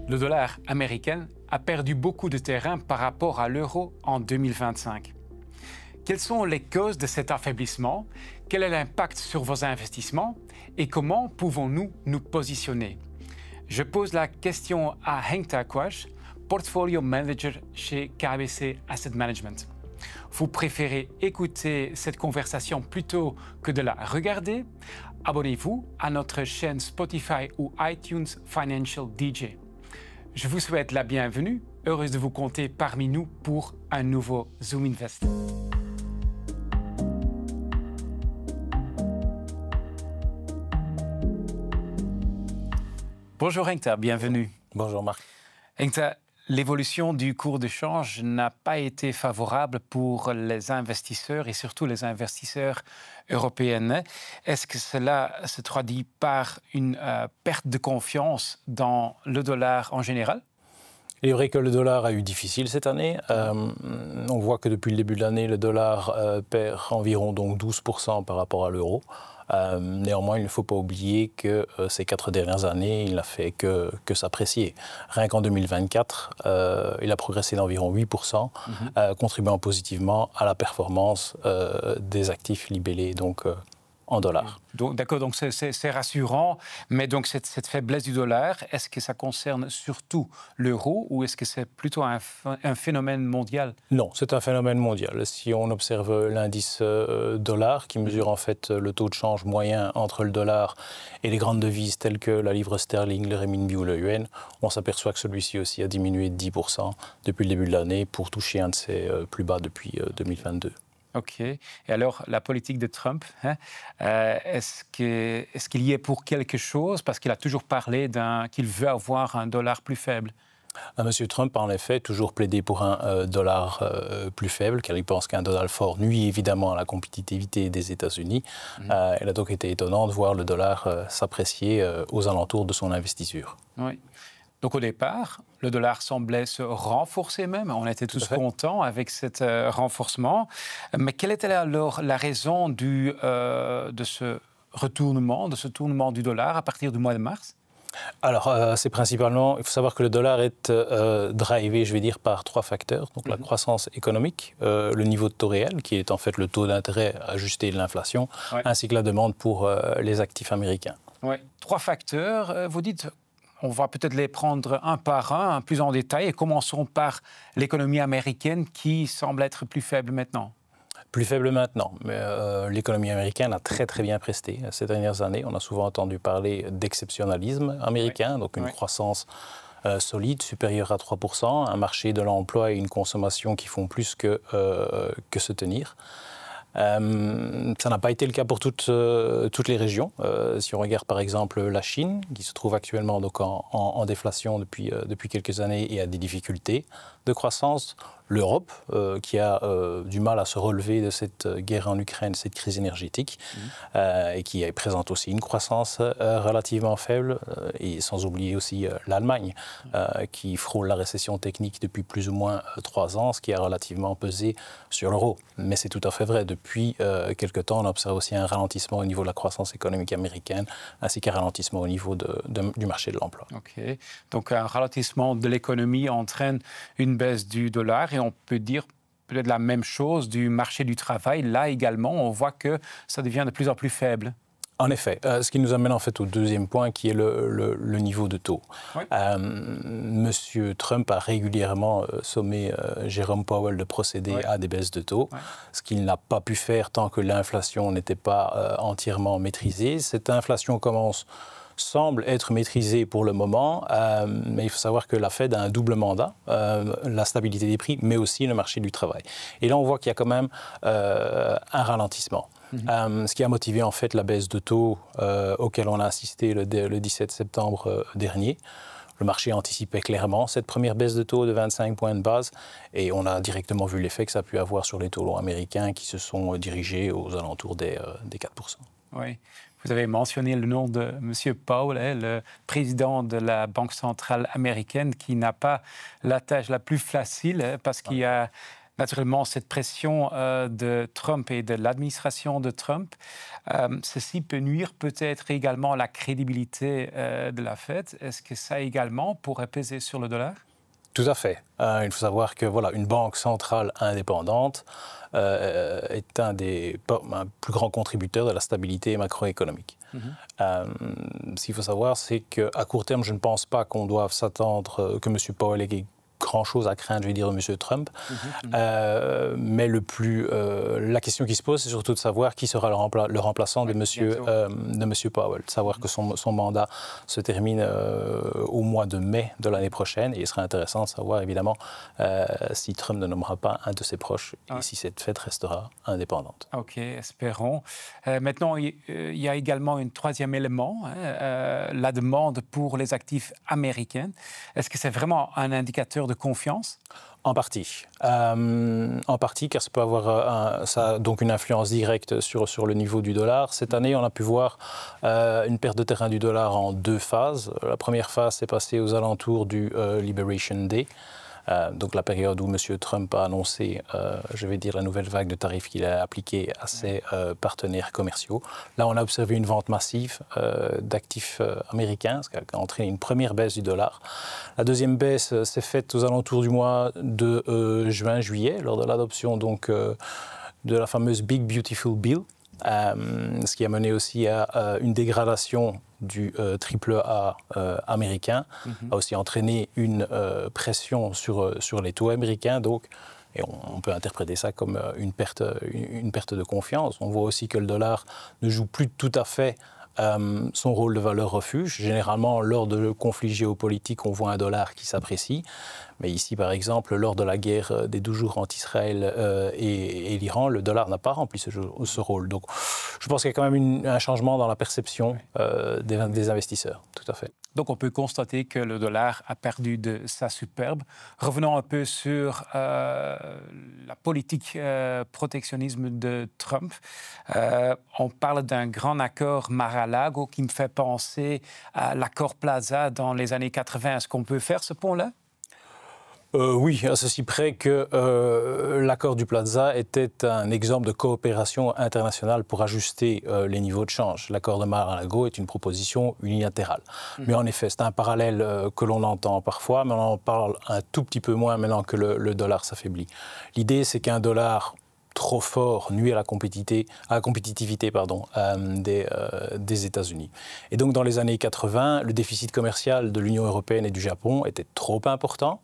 Le dollar américain a perdu beaucoup de terrain par rapport à l'euro en 2025. Quelles sont les causes de cet affaiblissement? Quel est l'impact sur vos investissements? Et comment pouvons-nous nous positionner? Je pose la question à Henk Takwash, Portfolio Manager chez KBC Asset Management. Vous préférez écouter cette conversation plutôt que de la regarder? Abonnez-vous à notre chaîne Spotify ou iTunes Financial DJ. Je vous souhaite la bienvenue, heureuse de vous compter parmi nous pour un nouveau Zoom Invest. Bonjour Henkta, bienvenue. Bonjour Marc. Henkta, l'évolution du cours de change n'a pas été favorable pour les investisseurs et surtout les investisseurs européens. Est-ce que cela se traduit par une perte de confiance dans le dollar en général? Il est vrai que le dollar a eu difficile cette année. On voit que depuis le début de l'année, le dollar perd environ donc 12% par rapport à l'euro. Néanmoins, il ne faut pas oublier que ces 4 dernières années, il n'a fait que s'apprécier. Rien qu'en 2024, il a progressé d'environ 8%, contribuant positivement à la performance des actifs libellés donc, en dollars. D'accord, donc c'est rassurant, mais donc cette faiblesse du dollar, est-ce que ça concerne surtout l'euro ou est-ce que c'est plutôt un phénomène mondial? Non, c'est un phénomène mondial. Si on observe l'indice dollar, qui mesure en fait le taux de change moyen entre le dollar et les grandes devises telles que la livre sterling, le renminbi ou le yuan, on s'aperçoit que celui-ci aussi a diminué de 10% depuis le début de l'année pour toucher un de ses plus bas depuis 2022. OK. Et alors, la politique de Trump, est-ce qu'il y est pour quelque chose? Parce qu'il a toujours parlé qu'il veut avoir un dollar plus faible. Monsieur Trump a en effet toujours plaidé pour un dollar plus faible, car il pense qu'un dollar fort nuit évidemment à la compétitivité des États-Unis. Il a donc été étonnant de voir le dollar s'apprécier aux alentours de son investissure. Oui. Donc au départ, le dollar semblait se renforcer même. On était tous contents avec cet renforcement. Mais quelle était alors la raison de ce tournement du dollar à partir du mois de mars? Alors, c'est principalement, il faut savoir que le dollar est drivé, je vais dire, par 3 facteurs. Donc la croissance économique, le niveau de taux réel, qui est en fait le taux d'intérêt ajusté de l'inflation, ainsi que la demande pour les actifs américains. Oui, 3 facteurs, vous dites. On va peut-être les prendre un par un, plus en détail, et commençons par l'économie américaine qui semble être plus faible maintenant. Plus faible maintenant, mais l'économie américaine a très très bien presté ces dernières années. On a souvent entendu parler d'exceptionnalisme américain, donc une croissance solide, supérieure à 3%, un marché de l'emploi et une consommation qui font plus que se tenir. Ça n'a pas été le cas pour toutes les régions. Si on regarde par exemple la Chine, qui se trouve actuellement donc en déflation depuis quelques années et a des difficultés de croissance, l'Europe, qui a du mal à se relever de cette guerre en Ukraine, cette crise énergétique, et qui présente aussi une croissance relativement faible, et sans oublier aussi l'Allemagne, qui frôle la récession technique depuis plus ou moins 3 ans, ce qui a relativement pesé sur l'euro. Mais c'est tout à fait vrai. Depuis quelque temps, on observe aussi un ralentissement au niveau de la croissance économique américaine, ainsi qu'un ralentissement au niveau du marché de l'emploi. OK. Donc un ralentissement de l'économie entraîne une baisse du dollar et on peut dire peut-être la même chose du marché du travail. Là également, on voit que ça devient de plus en plus faible. En effet, ce qui nous amène en fait au deuxième point qui est le niveau de taux. Oui. Monsieur Trump a régulièrement sommé Jérôme Powell de procéder à des baisses de taux, ce qu'il n'a pas pu faire tant que l'inflation n'était pas entièrement maîtrisée. Cette inflation semble être maîtrisée pour le moment, mais il faut savoir que la Fed a un double mandat, la stabilité des prix, mais aussi le marché du travail. Et là, on voit qu'il y a quand même un ralentissement. Ce qui a motivé en fait la baisse de taux auquel on a assisté le 17 septembre dernier. Le marché anticipait clairement cette première baisse de taux de 25 points de base et on a directement vu l'effet que ça a pu avoir sur les taux longs américains qui se sont dirigés aux alentours des 4%. Oui. Vous avez mentionné le nom de M. Powell, le président de la Banque centrale américaine, qui n'a pas la tâche la plus facile parce qu'il y a naturellement cette pression de Trump et de l'administration de Trump, ceci peut nuire peut-être également à la crédibilité de la Fed. Est-ce que ça également pourrait peser sur le dollar? Tout à fait. Il faut savoir que voilà, une banque centrale indépendante est un des plus grands contributeurs de la stabilité macroéconomique. Ce qu'il faut savoir, c'est qu'à court terme, je ne pense pas qu'on doive s'attendre que M. Powell ait grand-chose à craindre, je vais dire, de M. Trump. Mais la question qui se pose, c'est surtout de savoir qui sera le remplaçant de M. Powell. De savoir que son mandat se termine au mois de mai de l'année prochaine. Et il serait intéressant de savoir, évidemment, si Trump ne nommera pas un de ses proches et si cette Fed restera indépendante. OK, espérons. Maintenant, il y a également un troisième élément, la demande pour les actifs américains. Est-ce que c'est vraiment un indicateur de confiance? En partie. En partie, car ça peut avoir donc une influence directe sur le niveau du dollar. Cette année, on a pu voir une perte de terrain du dollar en deux phases. La première phase s'est passée aux alentours du Liberation Day. Donc la période où M. Trump a annoncé, je vais dire, la nouvelle vague de tarifs qu'il a appliquée à ses partenaires commerciaux. Là, on a observé une vente massive d'actifs américains, ce qui a entraîné une première baisse du dollar. La deuxième baisse s'est faite aux alentours du mois de juin-juillet, lors de l'adoption donc de la fameuse Big Beautiful Bill. Ce qui a mené aussi à une dégradation du AAA américain, a aussi entraîné une pression sur les taux américains. Donc, et on peut interpréter ça comme une perte de confiance. On voit aussi que le dollar ne joue plus tout à fait son rôle de valeur refuge. Généralement, lors de conflits géopolitiques, on voit un dollar qui s'apprécie. Mais ici, par exemple, lors de la guerre des 12 jours entre Israël et l'Iran, le dollar n'a pas rempli ce rôle. Donc, je pense qu'il y a quand même un changement dans la perception des investisseurs. Tout à fait. Donc, on peut constater que le dollar a perdu de sa superbe. Revenons un peu sur la politique protectionnisme de Trump. On parle d'un grand accord Mar-a-Lago qui me fait penser à l'accord Plaza dans les années 80. Est-ce qu'on peut faire ce pont-là? Oui, à ceci près que l'accord du Plaza était un exemple de coopération internationale pour ajuster les niveaux de change. L'accord de Mar-a-Lago est une proposition unilatérale. Mais en effet, c'est un parallèle que l'on entend parfois, mais on en parle un tout petit peu moins maintenant que le dollar s'affaiblit. L'idée, c'est qu'un dollar trop fort nuit à la compétitivité des États-Unis. Et donc, dans les années 80, le déficit commercial de l'Union européenne et du Japon était trop important.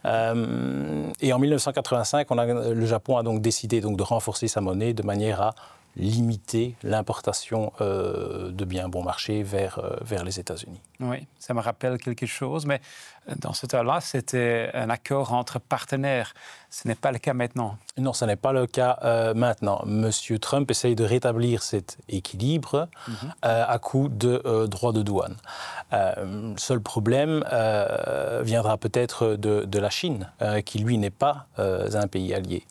Et en 1985, le Japon a donc décidé de renforcer sa monnaie de manière à limiter l'importation de biens bon marché vers les États-Unis. Oui, ça me rappelle quelque chose, mais dans ce temps-là, c'était un accord entre partenaires. Ce n'est pas le cas maintenant. Non, ce n'est pas le cas maintenant. Monsieur Trump essaye de rétablir cet équilibre à coup de droits de douane. Seul problème viendra peut-être de la Chine, qui lui n'est pas un pays allié.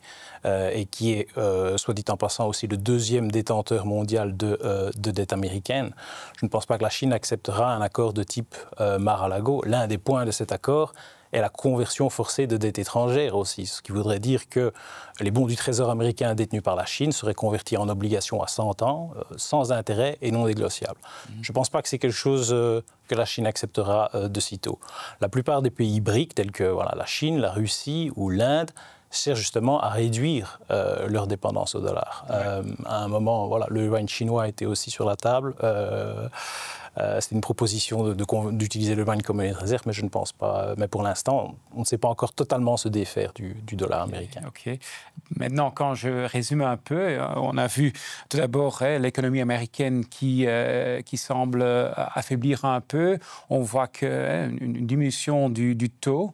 Et qui est, soit dit en passant, aussi le deuxième détenteur mondial de dette américaine. Je ne pense pas que la Chine acceptera un accord de type Mar-a-Lago. L'un des points de cet accord est la conversion forcée de dette étrangère aussi, ce qui voudrait dire que les bons du Trésor américain détenus par la Chine seraient convertis en obligations à 100 ans, sans intérêt et non négociables. Je ne pense pas que c'est quelque chose que la Chine acceptera de sitôt. La plupart des pays BRIC, tels que la Chine, la Russie ou l'Inde, cherchent justement à réduire leur dépendance au dollar. À un moment, le yuan chinois était aussi sur la table. C'était une proposition d'utiliser le yuan comme monnaie de réserve, mais je ne pense pas. Mais pour l'instant, on ne sait pas encore totalement se défaire du dollar américain. OK. Maintenant, quand je résume un peu, on a vu tout d'abord l'économie américaine qui semble affaiblir un peu. On voit qu'une diminution du taux.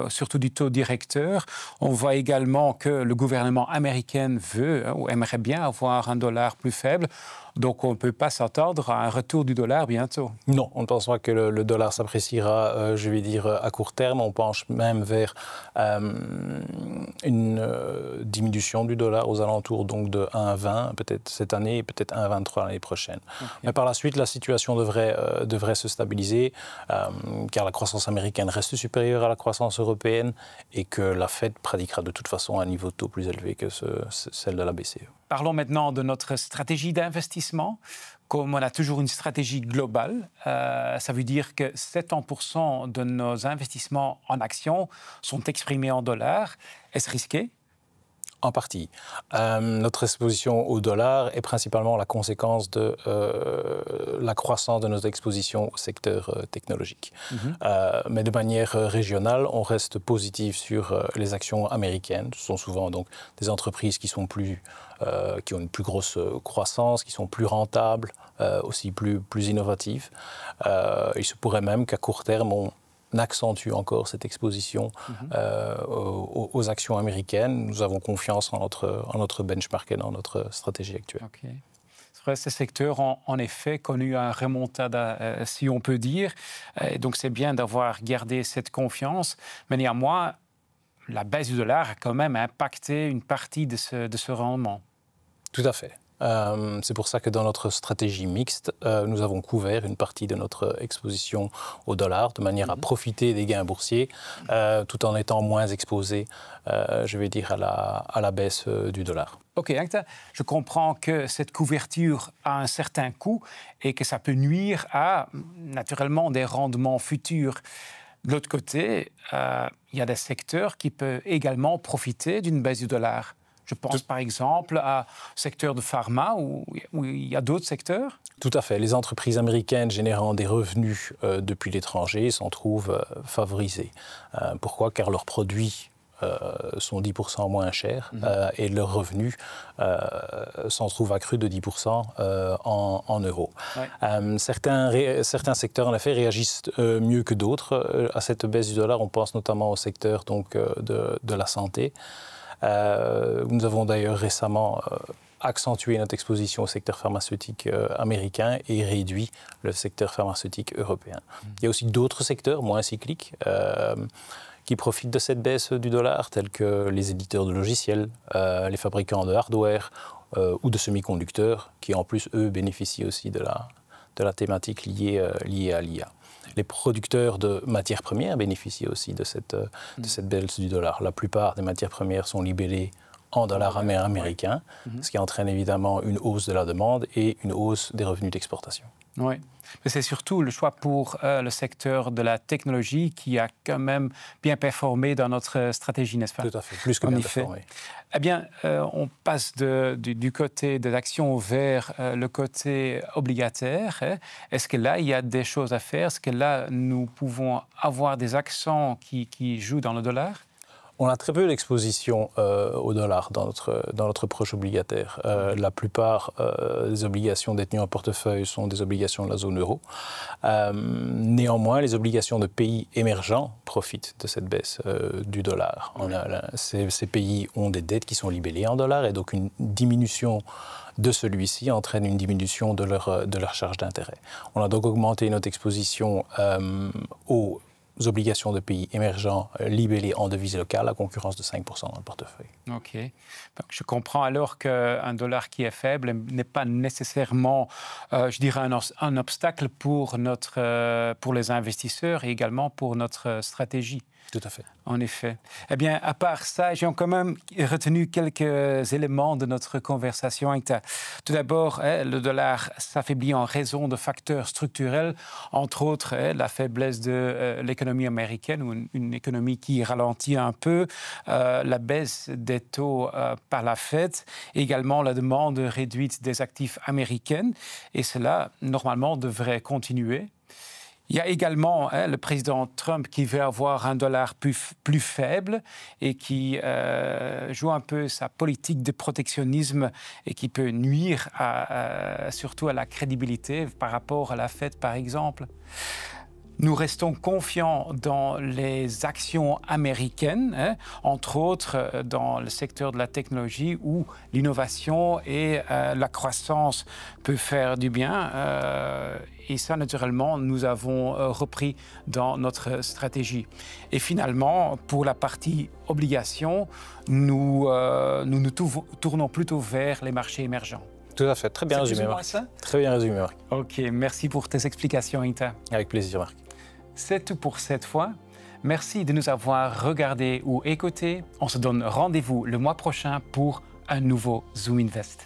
Surtout du taux directeur. On voit également que le gouvernement américain veut ou aimerait bien avoir un dollar plus faible. Donc, on ne peut pas s'attendre à un retour du dollar bientôt. Non, on ne pense pas que le dollar s'appréciera, je vais dire, à court terme. On penche même vers une diminution du dollar aux alentours donc, de 1,20 peut-être cette année et peut-être 1,23 l'année prochaine. Okay. Mais par la suite, la situation devrait se stabiliser car la croissance américaine reste supérieure à la croissance européenne et que la Fed pratiquera de toute façon un niveau de taux plus élevé que celle de la BCE. Parlons maintenant de notre stratégie d'investissement. Comme on a toujours une stratégie globale, ça veut dire que 70% de nos investissements en actions sont exprimés en dollars. Est-ce risqué ? En partie. Notre exposition au dollar est principalement la conséquence de la croissance de notre exposition au secteur technologique. Mais de manière régionale, on reste positif sur les actions américaines. Ce sont souvent donc des entreprises qui ont une plus grosse croissance, qui sont plus rentables, aussi plus innovatives. Il se pourrait même qu'à court terme, on accentue encore cette exposition aux actions américaines. Nous avons confiance en notre benchmark et dans notre stratégie actuelle. Okay. C'est vrai, ces secteurs ont en effet connu un remontada, si on peut dire. Et donc c'est bien d'avoir gardé cette confiance. Mais néanmoins, la baisse du dollar a quand même impacté une partie de ce rendement. Tout à fait. C'est pour ça que dans notre stratégie mixte, nous avons couvert une partie de notre exposition au dollar de manière à profiter des gains boursiers tout en étant moins exposé, je vais dire, à la baisse du dollar. Ok, je comprends que cette couverture a un certain coût et que ça peut nuire à, naturellement, des rendements futurs. De l'autre côté, il y a des secteurs qui peuvent également profiter d'une baisse du dollar. Je pense par exemple au secteur de pharma ou il y a d'autres secteurs. Tout à fait. Les entreprises américaines générant des revenus depuis l'étranger s'en trouvent favorisées. Pourquoi ? Car leurs produits sont 10% moins chers et leurs revenus s'en trouvent accrus de 10% en euros. Ouais. Certains secteurs, en effet, réagissent mieux que d'autres à cette baisse du dollar. On pense notamment au secteur donc, de la santé. Nous avons d'ailleurs récemment accentué notre exposition au secteur pharmaceutique américain et réduit le secteur pharmaceutique européen. Il y a aussi d'autres secteurs moins cycliques qui profitent de cette baisse du dollar, tels que les éditeurs de logiciels, les fabricants de hardware ou de semi-conducteurs, qui en plus, eux, bénéficient aussi de la thématique liée à l'IA. Les producteurs de matières premières bénéficient aussi de cette baisse du dollar. La plupart des matières premières sont libellées en dollars américains, ce qui entraîne évidemment une hausse de la demande et une hausse des revenus d'exportation. Oui, mais c'est surtout le choix pour le secteur de la technologie qui a quand même bien performé dans notre stratégie, n'est-ce pas? Tout à fait, plus que bien performé. Eh bien, on passe du côté de l'action vers le côté obligataire. Est-ce que là, il y a des choses à faire? Est-ce que là, nous pouvons avoir des accents qui jouent dans le dollar? On a très peu d'exposition au dollar dans notre proche obligataire. La plupart des obligations détenues en portefeuille sont des obligations de la zone euro. Néanmoins, les obligations de pays émergents profitent de cette baisse du dollar. Ces pays ont des dettes qui sont libellées en dollars et donc une diminution de celui-ci entraîne une diminution de leur charge d'intérêt. On a donc augmenté notre exposition aux obligations de pays émergents libellés en devise locale à concurrence de 5% dans le portefeuille. OK. Donc, je comprends alors qu'un dollar qui est faible n'est pas nécessairement, je dirais, un obstacle pour les investisseurs et également pour notre stratégie. Tout à fait. En effet. Eh bien, à part ça, j'ai quand même retenu quelques éléments de notre conversation. Tout d'abord, le dollar s'affaiblit en raison de facteurs structurels, entre autres la faiblesse de l'économie américaine ou une économie qui ralentit un peu, la baisse des taux par la Fed, également la demande réduite des actifs américains. Et cela, normalement, devrait continuer. Il y a également le président Trump qui veut avoir un dollar plus faible et qui joue un peu sa politique de protectionnisme et qui peut nuire surtout à la crédibilité par rapport à la Fed, par exemple. Nous restons confiants dans les actions américaines, entre autres dans le secteur de la technologie où l'innovation et la croissance peuvent faire du bien. Et ça, naturellement, nous avons repris dans notre stratégie. Et finalement, pour la partie obligations, nous nous tournons plutôt vers les marchés émergents. Tout à fait. Très bien résumé, Marc. Très bien résumé, Marc. OK, merci pour tes explications, Inta. Avec plaisir, Marc. C'est tout pour cette fois. Merci de nous avoir regardés ou écoutés. On se donne rendez-vous le mois prochain pour un nouveau Zoom Invest.